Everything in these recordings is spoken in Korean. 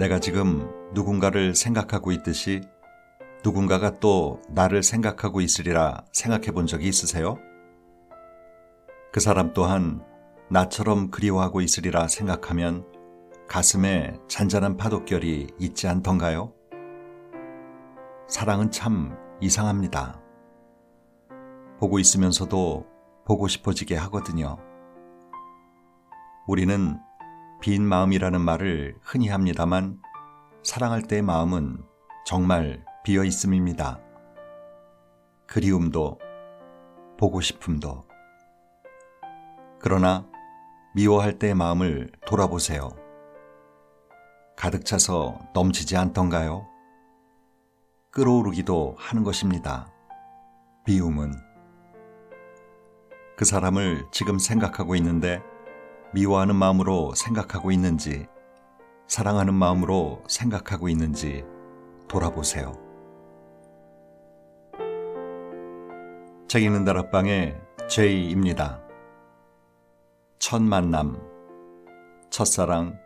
내가 지금 누군가를 생각하고 있듯이 누군가가 또 나를 생각하고 있으리라 생각해 본 적이 있으세요? 그 사람 또한 나처럼 그리워하고 있으리라 생각하면 가슴에 잔잔한 파도결이 있지 않던가요? 사랑은 참 이상합니다. 보고 있으면서도 보고 싶어지게 하거든요. 우리는 빈 마음이라는 말을 흔히 합니다만 사랑할 때의 마음은 정말 비어 있음입니다. 그리움도 보고 싶음도. 그러나 미워할 때의 마음을 돌아보세요. 가득 차서 넘치지 않던가요? 끓어오르기도 하는 것입니다. 미움은. 그 사람을 지금 생각하고 있는데 미워하는 마음으로 생각하고 있는지, 사랑하는 마음으로 생각하고 있는지 돌아보세요. 책 읽는 다락방의 제이입니다. 첫 만남, 첫사랑,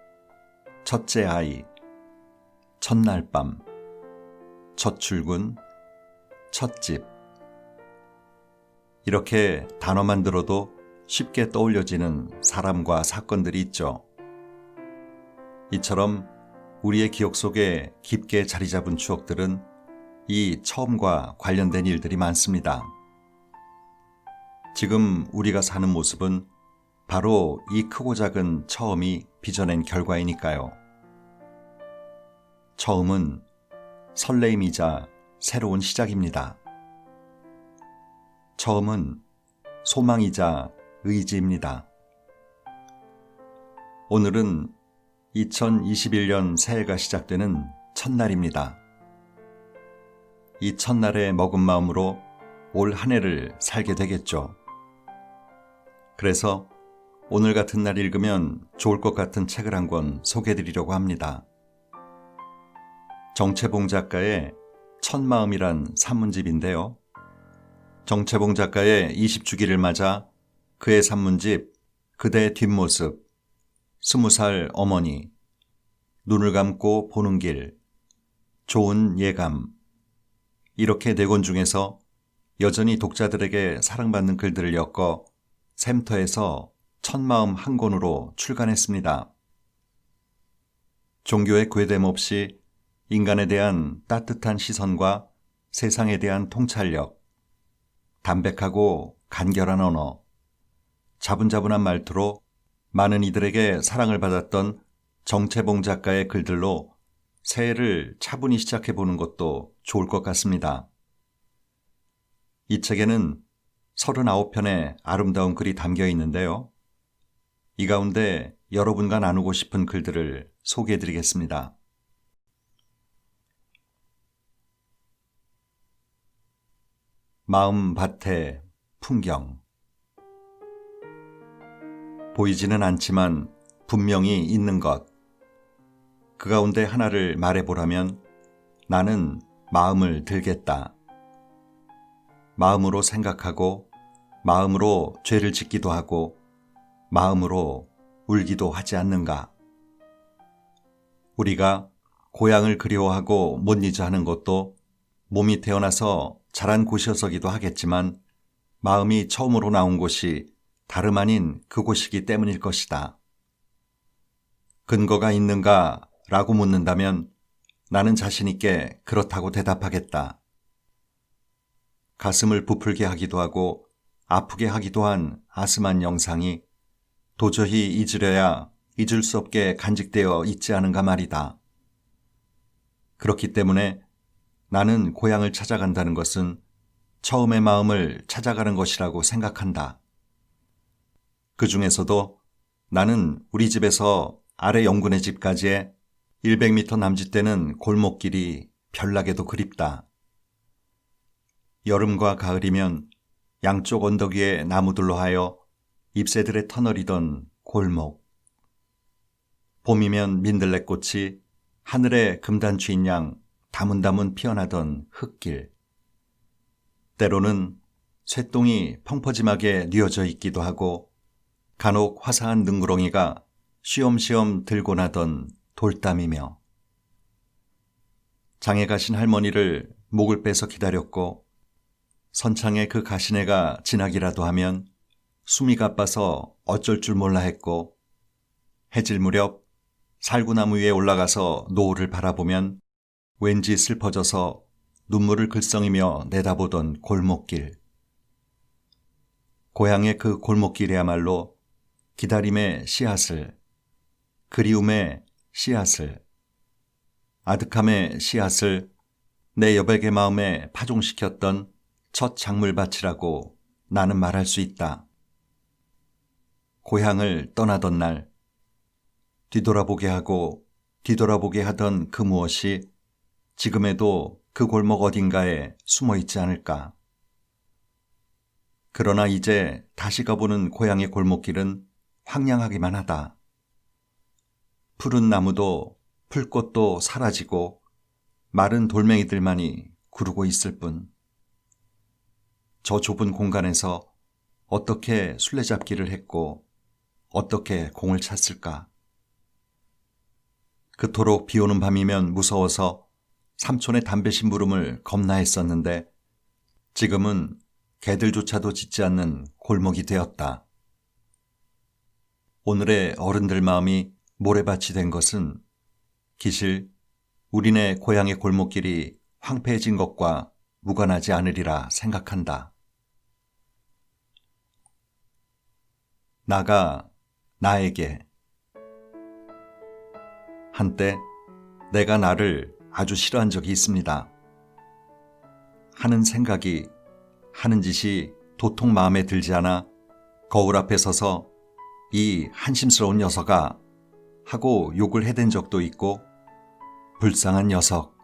첫째 아이, 첫날 밤, 첫 출근, 첫집. 이렇게 단어만 들어도 쉽게 떠올려지는 사람과 사건들이 있죠. 이처럼 우리의 기억 속에 깊게 자리 잡은 추억들은 이 처음과 관련된 일들이 많습니다. 지금 우리가 사는 모습은 바로 이 크고 작은 처음이 빚어낸 결과이니까요. 처음은 설레임이자 새로운 시작입니다. 처음은 소망이자 의지입니다. 오늘은 2021년 새해가 시작되는 첫날입니다. 이 첫날에 먹은 마음으로 올 한 해를 살게 되겠죠. 그래서 오늘 같은 날 읽으면 좋을 것 같은 책을 한 권 소개해드리려고 합니다. 정채봉 작가의 첫마음이란 산문집인데요. 정채봉 작가의 20주기를 맞아 그의 산문집 그대의 뒷모습, 20살 어머니, 눈을 감고 보는 길, 좋은 예감, 이렇게 4권 중에서 여전히 독자들에게 사랑받는 글들을 엮어 샘터에서 첫마음 한 권으로 출간했습니다. 종교의 괴됨 없이 인간에 대한 따뜻한 시선과 세상에 대한 통찰력, 담백하고 간결한 언어, 자분자분한 말투로 많은 이들에게 사랑을 받았던 정채봉 작가의 글들로 새해를 차분히 시작해보는 것도 좋을 것 같습니다. 이 책에는 39편의 아름다운 글이 담겨 있는데요. 이 가운데 여러분과 나누고 싶은 글들을 소개해드리겠습니다. 마음밭의 풍경. 보이지는 않지만 분명히 있는 것. 그 가운데 하나를 말해보라면 나는 마음을 들겠다. 마음으로 생각하고 마음으로 죄를 짓기도 하고 마음으로 울기도 하지 않는가. 우리가 고향을 그리워하고 못 잊어 하는 것도 몸이 태어나서 자란 곳이어서기도 하겠지만 마음이 처음으로 나온 곳이 다름 아닌 그곳이기 때문일 것이다. 근거가 있는가 라고 묻는다면 나는 자신 있게 그렇다고 대답하겠다. 가슴을 부풀게 하기도 하고 아프게 하기도 한 아슴한 영상이 도저히 잊으려야 잊을 수 없게 간직되어 있지 않은가 말이다. 그렇기 때문에 나는 고향을 찾아간다는 것은 처음의 마음을 찾아가는 것이라고 생각한다. 그 중에서도 나는 우리 집에서 아래 영군의 집까지의 100m 남짓되는 골목길이 별나게도 그립다. 여름과 가을이면 양쪽 언덕 위에 나무들로 하여 잎새들에 터널이던 골목. 봄이면 민들레꽃이 하늘에 금단추인 양 다문다문 피어나던 흙길. 때로는 쇠똥이 펑퍼짐하게 뉘어져 있기도 하고 간혹 화사한 능구렁이가 쉬엄쉬엄 들고 나던 돌담이며 장에 가신 할머니를 목을 빼서 기다렸고 선창에 그 가시네가 지나기라도 하면 숨이 가빠서 어쩔 줄 몰라 했고 해질 무렵 살구나무 위에 올라가서 노을을 바라보면 왠지 슬퍼져서 눈물을 글썽이며 내다보던 골목길. 고향의 그 골목길이야말로 기다림의 씨앗을, 그리움의 씨앗을, 아득함의 씨앗을 내 여백의 마음에 파종시켰던 첫 작물밭이라고 나는 말할 수 있다. 고향을 떠나던 날, 뒤돌아보게 하고 뒤돌아보게 하던 그 무엇이 지금에도 그 골목 어딘가에 숨어 있지 않을까. 그러나 이제 다시 가보는 고향의 골목길은 황량하기만 하다. 푸른 나무도 풀꽃도 사라지고 마른 돌멩이들만이 구르고 있을 뿐. 저 좁은 공간에서 어떻게 술래잡기를 했고 어떻게 공을 찼을까. 그토록 비오는 밤이면 무서워서 삼촌의 담배 심부름을 겁나 했었는데 지금은 개들조차도 짖지 않는 골목이 되었다. 오늘의 어른들 마음이 모래밭이 된 것은 기실 우리네 고향의 골목길이 황폐해진 것과 무관하지 않으리라 생각한다. 나가 나에게. 한때 내가 나를 아주 싫어한 적이 있습니다. 하는 생각이, 하는 짓이 도통 마음에 들지 않아 거울 앞에 서서 이 한심스러운 녀석아 하고 욕을 해댄 적도 있고 불쌍한 녀석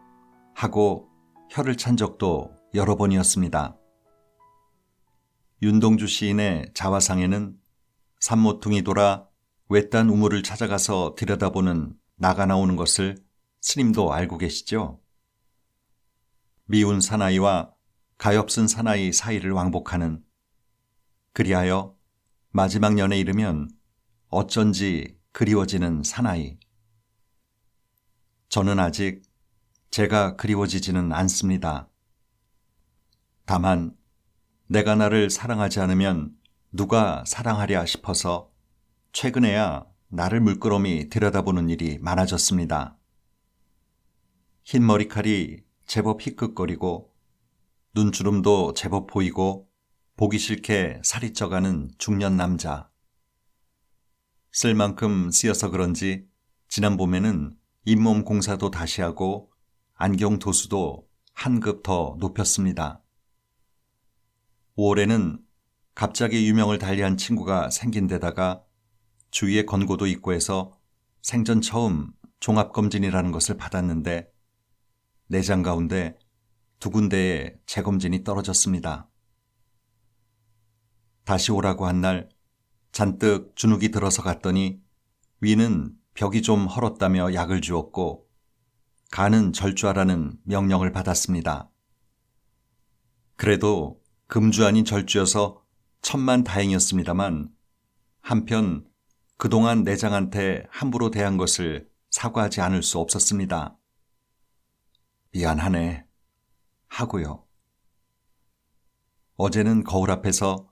하고 혀를 찬 적도 여러 번이었습니다. 윤동주 시인의 자화상에는 산모퉁이 돌아 외딴 우물을 찾아가서 들여다보는 나가 나오는 것을 스님도 알고 계시죠? 미운 사나이와 가엾은 사나이 사이를 왕복하는, 그리하여 마지막 년에 이르면 어쩐지 그리워지는 사나이. 저는 아직 제가 그리워지지는 않습니다. 다만 내가 나를 사랑하지 않으면 누가 사랑하랴 싶어서 최근에야 나를 물끄러미 들여다보는 일이 많아졌습니다. 흰 머리칼이 제법 희끗거리고 눈주름도 제법 보이고 보기 싫게 살이 쪄가는 중년 남자. 쓸 만큼 쓰여서 그런지 지난 봄에는 잇몸 공사도 다시 하고 안경 도수도 한 급 더 높였습니다. 5월에는 갑자기 유명을 달리한 친구가 생긴 데다가 주위에 권고도 있고 해서 생전 처음 종합검진이라는 것을 받았는데 내장 가운데 2군데에 재검진이 떨어졌습니다. 다시 오라고 한 날 잔뜩 주눅이 들어서 갔더니 위는 벽이 좀 헐었다며 약을 주었고 간은 절주하라는 명령을 받았습니다. 그래도 금주 아닌 절주여서 천만다행이었습니다만 한편 그동안 내장한테 함부로 대한 것을 사과하지 않을 수 없었습니다. 미안하네 하고요. 어제는 거울 앞에서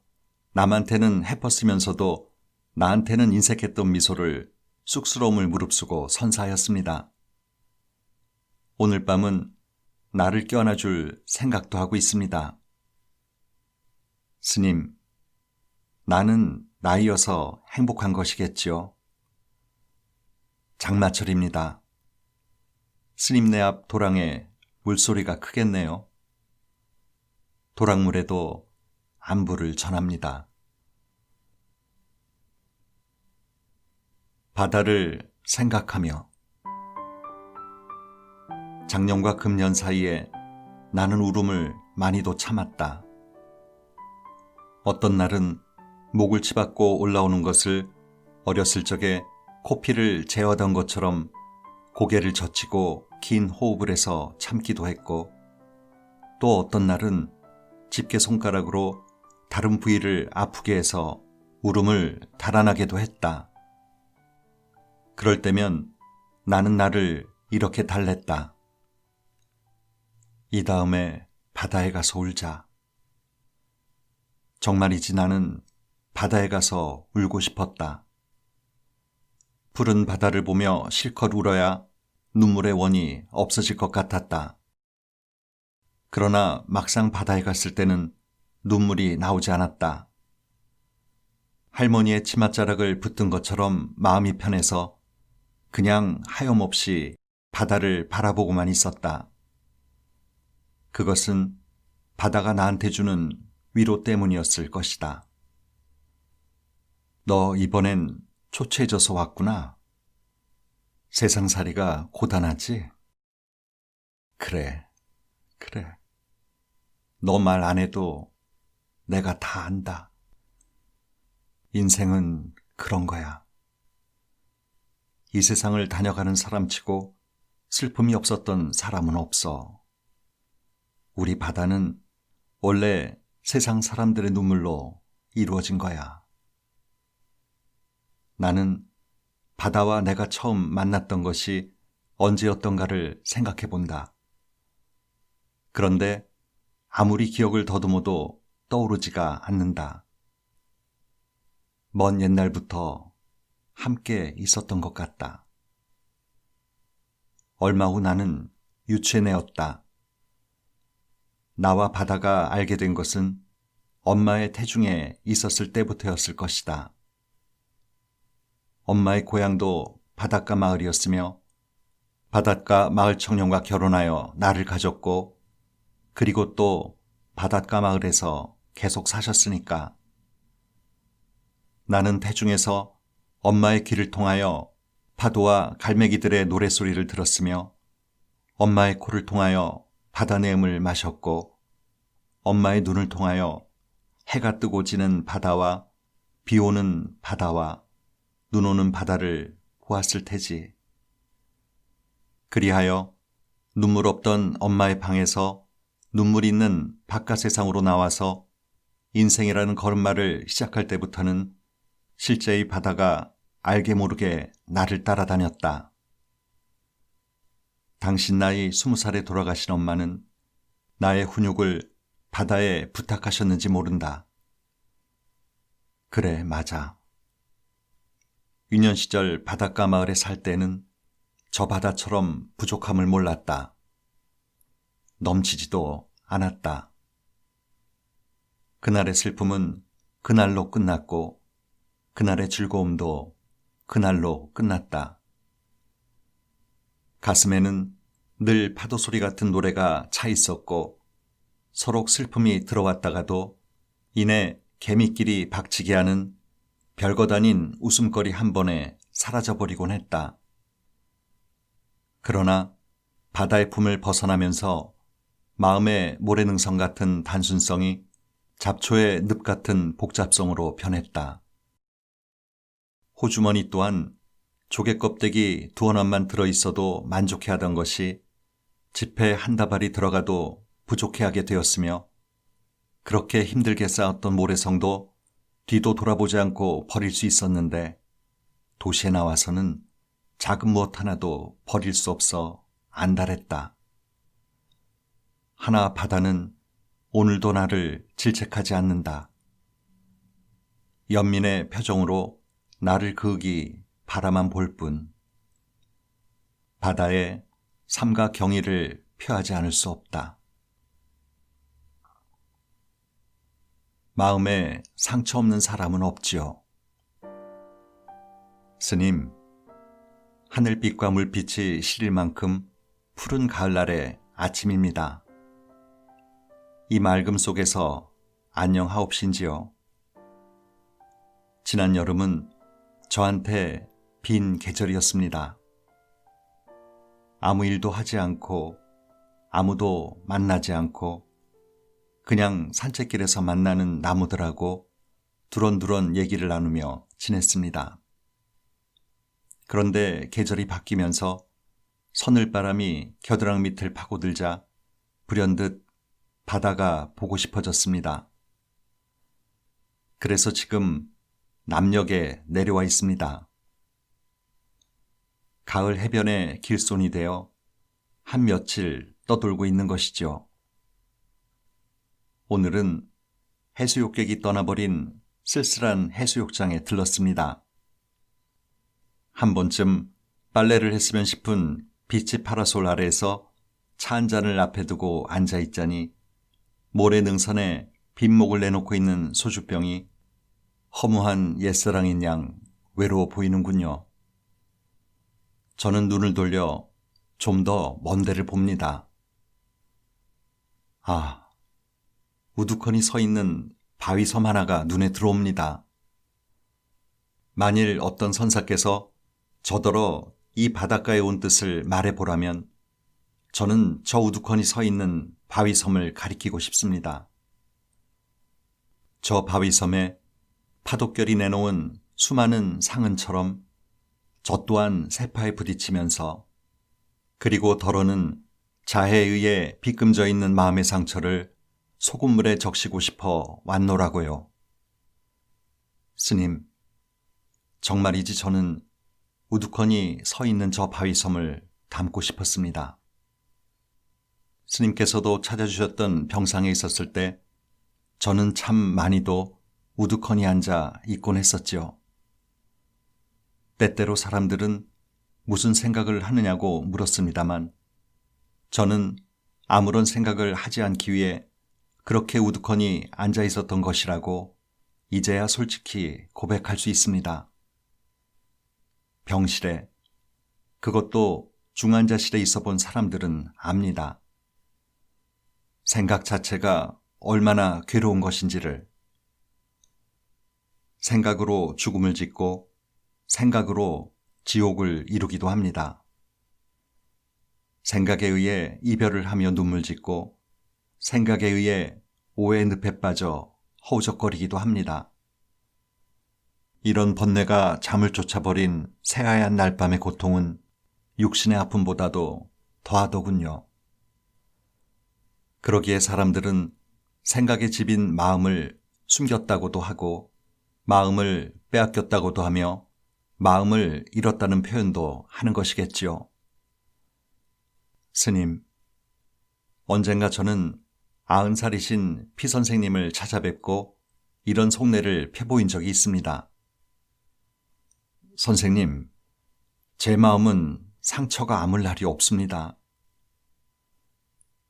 남한테는 해퍼쓰면서도 나한테는 인색했던 미소를 쑥스러움을 무릅쓰고 선사하였습니다. 오늘 밤은 나를 껴안아줄 생각도 하고 있습니다. 스님, 나는 나이여서 행복한 것이겠지요. 장마철입니다. 스님네 앞 도랑에 물소리가 크겠네요. 도랑물에도 안부를 전합니다. 바다를 생각하며 작년과 금년 사이에 나는 울음을 많이도 참았다. 어떤 날은 목을 치받고 올라오는 것을 어렸을 적에 코피를 재어던 것처럼 고개를 젖히고 긴 호흡을 해서 참기도 했고 또 어떤 날은 집게 손가락으로 다른 부위를 아프게 해서 울음을 달아나게도 했다. 그럴 때면 나는 나를 이렇게 달랬다. 이 다음에 바다에 가서 울자. 정말이지 나는 바다에 가서 울고 싶었다. 푸른 바다를 보며 실컷 울어야 눈물의 원이 없어질 것 같았다. 그러나 막상 바다에 갔을 때는 눈물이 나오지 않았다. 할머니의 치맛자락을 붙든 것처럼 마음이 편해서 그냥 하염없이 바다를 바라보고만 있었다. 그것은 바다가 나한테 주는 위로 때문이었을 것이다. 너 이번엔 초췌해져서 왔구나. 세상살이가 고단하지? 그래. 너 말 안 해도 내가 다 안다. 인생은 그런 거야. 이 세상을 다녀가는 사람치고 슬픔이 없었던 사람은 없어. 우리 바다는 원래 세상 사람들의 눈물로 이루어진 거야. 나는 바다와 내가 처음 만났던 것이 언제였던가를 생각해 본다. 그런데 아무리 기억을 더듬어도 떠오르지가 않는다. 먼 옛날부터 함께 있었던 것 같다. 얼마 후 나는 유치해내었다. 나와 바다가 알게 된 것은 엄마의 태중에 있었을 때부터였을 것이다. 엄마의 고향도 바닷가 마을이었으며 바닷가 마을 청년과 결혼하여 나를 가졌고 그리고 또 바닷가 마을에서 계속 사셨으니까 나는 태중에서 엄마의 귀를 통하여 파도와 갈매기들의 노랫소리를 들었으며 엄마의 코를 통하여 바다 내음을 마셨고 엄마의 눈을 통하여 해가 뜨고 지는 바다와 비 오는 바다와 눈 오는 바다를 보았을 테지. 그리하여 눈물 없던 엄마의 방에서 눈물 있는 바깥 세상으로 나와서 인생이라는 걸음마를 시작할 때부터는 실제의 바다가 알게 모르게 나를 따라다녔다. 당신 나이 20살에 돌아가신 엄마는 나의 훈육을 바다에 부탁하셨는지 모른다. 그래, 맞아. 유년 시절 바닷가 마을에 살 때는 저 바다처럼 부족함을 몰랐다. 넘치지도 않았다. 그날의 슬픔은 그날로 끝났고 그날의 즐거움도 그날로 끝났다. 가슴에는 늘 파도 소리 같은 노래가 차 있었고 서로 슬픔이 들어왔다가도 이내 개미끼리 박치게 하는 별것 아닌 웃음거리 한 번에 사라져버리곤 했다. 그러나 바다의 품을 벗어나면서 마음의 모래능선 같은 단순성이 잡초의 늪 같은 복잡성으로 변했다. 호주머니 또한 조개껍데기 2원만 들어있어도 만족해하던 것이 지폐 한 다발이 들어가도 부족해하게 되었으며 그렇게 힘들게 쌓았던 모래성도 뒤도 돌아보지 않고 버릴 수 있었는데 도시에 나와서는 작은 무엇 하나도 버릴 수 없어 안달했다. 하나 바다는 오늘도 나를 질책하지 않는다. 연민의 표정으로 나를 그으기 바라만 볼 뿐. 바다에 삼가 경의를 표하지 않을 수 없다. 마음에 상처 없는 사람은 없지요. 스님, 하늘빛과 물빛이 시릴 만큼 푸른 가을날의 아침입니다. 이 맑음 속에서 안녕하옵신지요. 지난 여름은 저한테 빈 계절이었습니다. 아무 일도 하지 않고 아무도 만나지 않고 그냥 산책길에서 만나는 나무들하고 두런두런 얘기를 나누며 지냈습니다. 그런데 계절이 바뀌면서 서늘바람이 겨드랑 밑을 파고들자 불현듯 바다가 보고 싶어졌습니다. 그래서 지금 남녘에 내려와 있습니다. 가을 해변의 길손이 되어 한 며칠 떠돌고 있는 것이죠. 오늘은 해수욕객이 떠나버린 쓸쓸한 해수욕장에 들렀습니다. 한 번쯤 빨래를 했으면 싶은 비치 파라솔 아래에서 차 한 잔을 앞에 두고 앉아있자니 모래 능선에 빈목을 내놓고 있는 소주병이 허무한 옛사랑인 양 외로워 보이는군요. 저는 눈을 돌려 좀 더 먼 데를 봅니다. 아, 우두커니 서 있는 바위섬 하나가 눈에 들어옵니다. 만일 어떤 선사께서 저더러 이 바닷가에 온 뜻을 말해보라면 저는 저 우두커니 서 있는 바위섬을 가리키고 싶습니다. 저 바위섬에 파도결이 내놓은 수많은 상흔처럼 저 또한 세파에 부딪히면서 그리고 덜어는 자해에 의해 빗금져 있는 마음의 상처를 소금물에 적시고 싶어 왔노라고요. 스님, 정말이지 저는 우두커니 서 있는 저 바위섬을 담고 싶었습니다. 스님께서도 찾아주셨던 병상에 있었을 때 저는 참 많이도 우두커니 앉아 있곤 했었지요. 때때로 사람들은 무슨 생각을 하느냐고 물었습니다만 저는 아무런 생각을 하지 않기 위해 그렇게 우두커니 앉아 있었던 것이라고 이제야 솔직히 고백할 수 있습니다. 병실에, 그것도 중환자실에 있어 본 사람들은 압니다. 생각 자체가 얼마나 괴로운 것인지를. 생각으로 죽음을 짓고 생각으로 지옥을 이루기도 합니다. 생각에 의해 이별을 하며 눈물 짓고 생각에 의해 오해의 늪에 빠져 허우적거리기도 합니다. 이런 번뇌가 잠을 쫓아버린 새하얀 날밤의 고통은 육신의 아픔보다도 더하더군요. 그러기에 사람들은 생각에 집인 마음을 숨겼다고도 하고 마음을 빼앗겼다고도 하며 마음을 잃었다는 표현도 하는 것이겠지요. 스님, 언젠가 저는 90살이신 피선생님을 찾아뵙고 이런 속내를 펴보인 적이 있습니다. 선생님, 제 마음은 상처가 아물 날이 없습니다.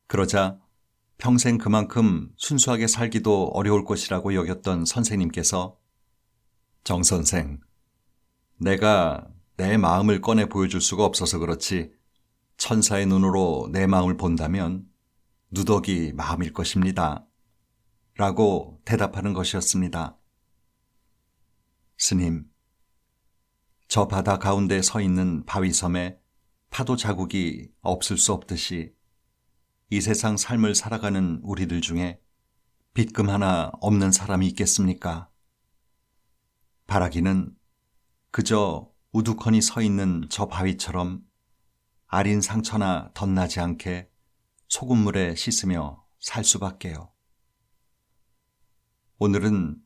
그러자 평생 그만큼 순수하게 살기도 어려울 것이라고 여겼던 선생님께서 정 선생, 내가 내 마음을 꺼내 보여줄 수가 없어서 그렇지 천사의 눈으로 내 마음을 본다면 누더기 마음일 것입니다. 라고 대답하는 것이었습니다. 스님, 저 바다 가운데 서 있는 바위섬에 파도 자국이 없을 수 없듯이 이 세상 삶을 살아가는 우리들 중에 빗금 하나 없는 사람이 있겠습니까? 바라기는 그저 우두커니 서 있는 저 바위처럼 아린 상처나 덧나지 않게 소금물에 씻으며 살 수밖에요. 오늘은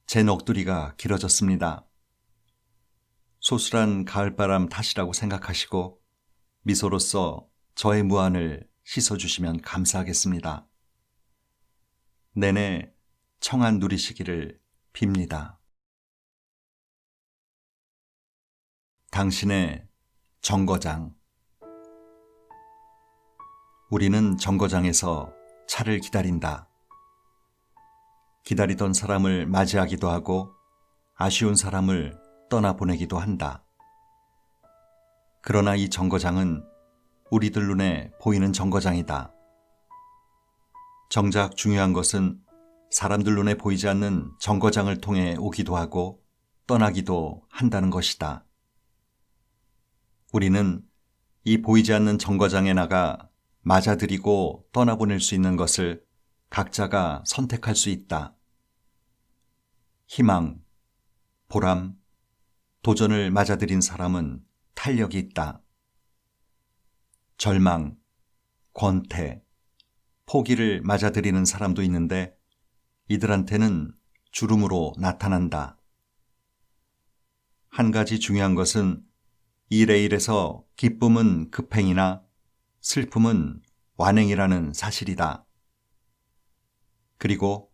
제 넋두리가 길어졌습니다. 소슬한 가을바람 탓이라고 생각하시고 미소로써 저의 무안을 씻어주시면 감사하겠습니다. 내내 청한 누리시기를 빕니다. 당신의 정거장. 우리는 정거장에서 차를 기다린다. 기다리던 사람을 맞이하기도 하고 아쉬운 사람을 떠나보내기도 한다. 그러나 이 정거장은 우리들 눈에 보이는 정거장이다. 정작 중요한 것은 사람들 눈에 보이지 않는 정거장을 통해 오기도 하고 떠나기도 한다는 것이다. 우리는 이 보이지 않는 정거장에 나가 맞아들이고 떠나보낼 수 있는 것을 각자가 선택할 수 있다. 희망, 보람, 도전을 맞아들인 사람은 탄력이 있다. 절망, 권태, 포기를 맞아들이는 사람도 있는데 이들한테는 주름으로 나타난다. 한 가지 중요한 것은 일에 일해서 기쁨은 급행이나 슬픔은 완행이라는 사실이다. 그리고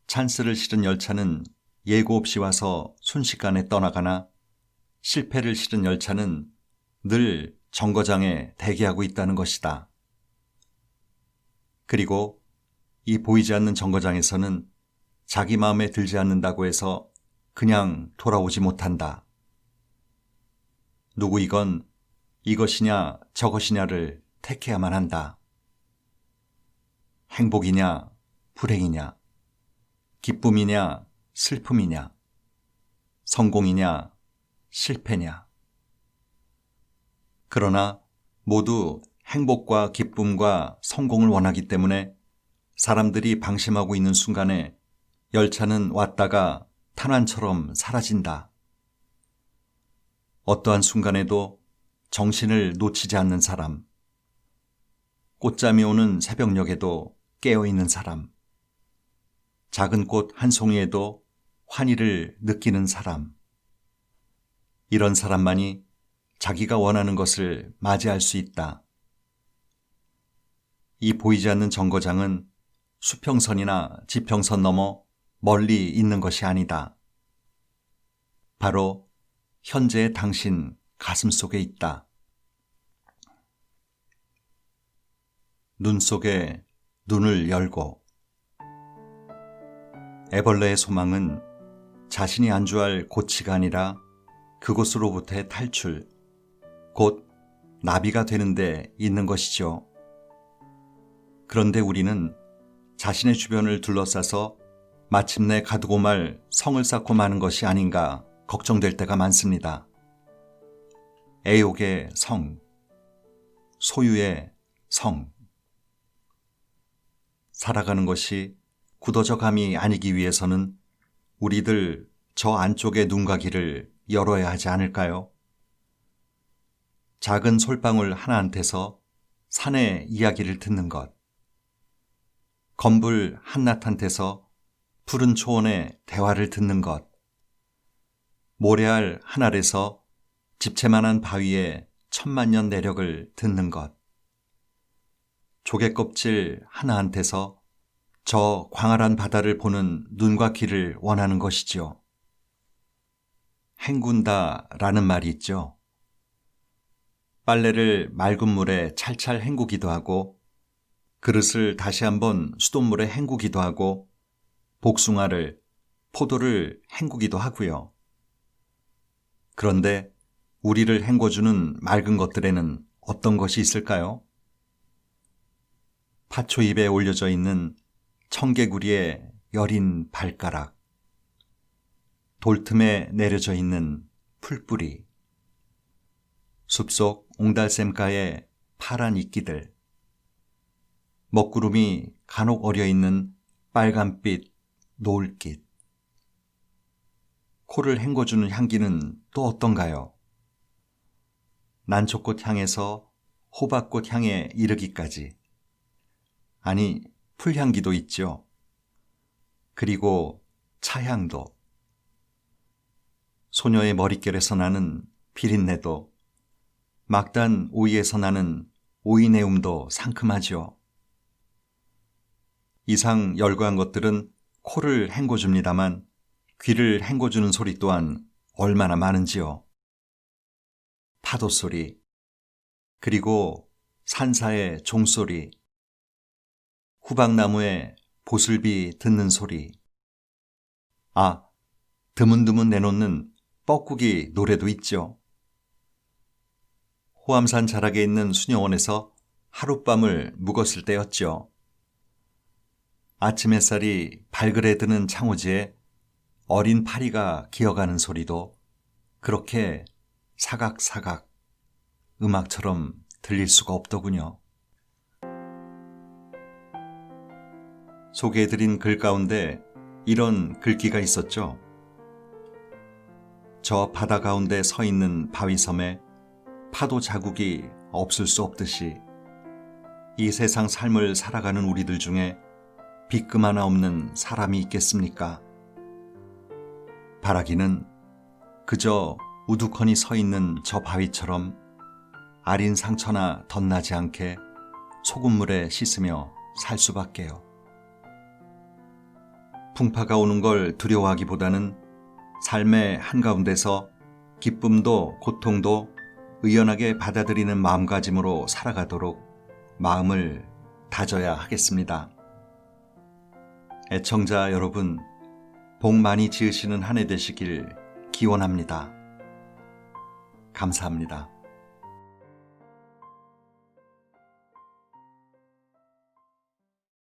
찬스를 실은 열차는 예고 없이 와서 순식간에 떠나가나 실패를 실은 열차는 늘 정거장에 대기하고 있다는 것이다. 그리고 이 보이지 않는 정거장에서는 자기 마음에 들지 않는다고 해서 그냥 돌아오지 못한다. 누구이건 이것이냐 저것이냐를 택해야만 한다. 행복이냐 불행이냐, 기쁨이냐 슬픔이냐, 성공이냐 실패냐. 그러나 모두 행복과 기쁨과 성공을 원하기 때문에 사람들이 방심하고 있는 순간에 열차는 왔다가 탄환처럼 사라진다. 어떠한 순간에도 정신을 놓치지 않는 사람, 꽃잠이 오는 새벽녘에도 깨어있는 사람, 작은 꽃 한 송이에도 환희를 느끼는 사람, 이런 사람만이 자기가 원하는 것을 맞이할 수 있다. 이 보이지 않는 정거장은 수평선이나 지평선 넘어 멀리 있는 것이 아니다. 바로 현재의 당신 가슴 속에 있다. 눈 속에 눈을 열고. 애벌레의 소망은 자신이 안주할 고치가 아니라 그곳으로부터의 탈출, 곧 나비가 되는 데 있는 것이죠. 그런데 우리는 자신의 주변을 둘러싸서 마침내 가두고 말 성을 쌓고 마는 것이 아닌가 걱정될 때가 많습니다. 애욕의 성, 소유의 성. 살아가는 것이 굳어져 감이 아니기 위해서는 우리들 저 안쪽의 눈과 귀를 열어야 하지 않을까요? 작은 솔방울 하나한테서 산의 이야기를 듣는 것, 건불 한낱한테서 푸른 초원의 대화를 듣는 것, 모래알 한 알에서 집채만한 바위의 천만년 내력을 듣는 것, 조개껍질 하나한테서 저 광활한 바다를 보는 눈과 귀를 원하는 것이지요. 헹군다라는 말이 있죠. 빨래를 맑은 물에 찰찰 헹구기도 하고 그릇을 다시 한번 수돗물에 헹구기도 하고 복숭아를, 포도를 헹구기도 하고요. 그런데 우리를 헹궈주는 맑은 것들에는 어떤 것이 있을까요? 파초잎에 올려져 있는 청개구리의 여린 발가락, 돌틈에 내려져 있는 풀뿌리, 숲속 옹달샘가의 파란 이끼들, 먹구름이 간혹 어려있는 빨간빛 노을깃. 코를 헹궈주는 향기는 또 어떤가요? 난초꽃 향에서 호박꽃 향에 이르기까지. 아니, 풀향기도 있죠. 그리고 차향도. 소녀의 머릿결에서 나는 비린내도, 막단 오이에서 나는 오이내음도 상큼하죠. 이상 열거한 것들은 코를 헹궈줍니다만 귀를 헹궈주는 소리 또한 얼마나 많은지요. 파도 소리, 그리고 산사의 종소리, 후박나무의 보슬비 듣는 소리, 드문드문 내놓는 뻐꾸기 노래도 있죠. 호암산 자락에 있는 수녀원에서 하룻밤을 묵었을 때였죠. 아침 햇살이 발그레 드는 창호지에 어린 파리가 기어가는 소리도 그렇게 사각사각 음악처럼 들릴 수가 없더군요. 소개해드린 글 가운데 이런 글귀가 있었죠. 저 바다 가운데 서 있는 바위섬에 파도 자국이 없을 수 없듯이 이 세상 삶을 살아가는 우리들 중에 빗금 하나 없는 사람이 있겠습니까? 바라기는 그저 우두커니 서 있는 저 바위처럼 아린 상처나 덧나지 않게 소금물에 씻으며 살 수밖에요. 풍파가 오는 걸 두려워하기보다는 삶의 한가운데서 기쁨도 고통도 의연하게 받아들이는 마음가짐으로 살아가도록 마음을 다져야 하겠습니다. 애청자 여러분, 복 많이 지으시는 한 해 되시길 기원합니다. 감사합니다.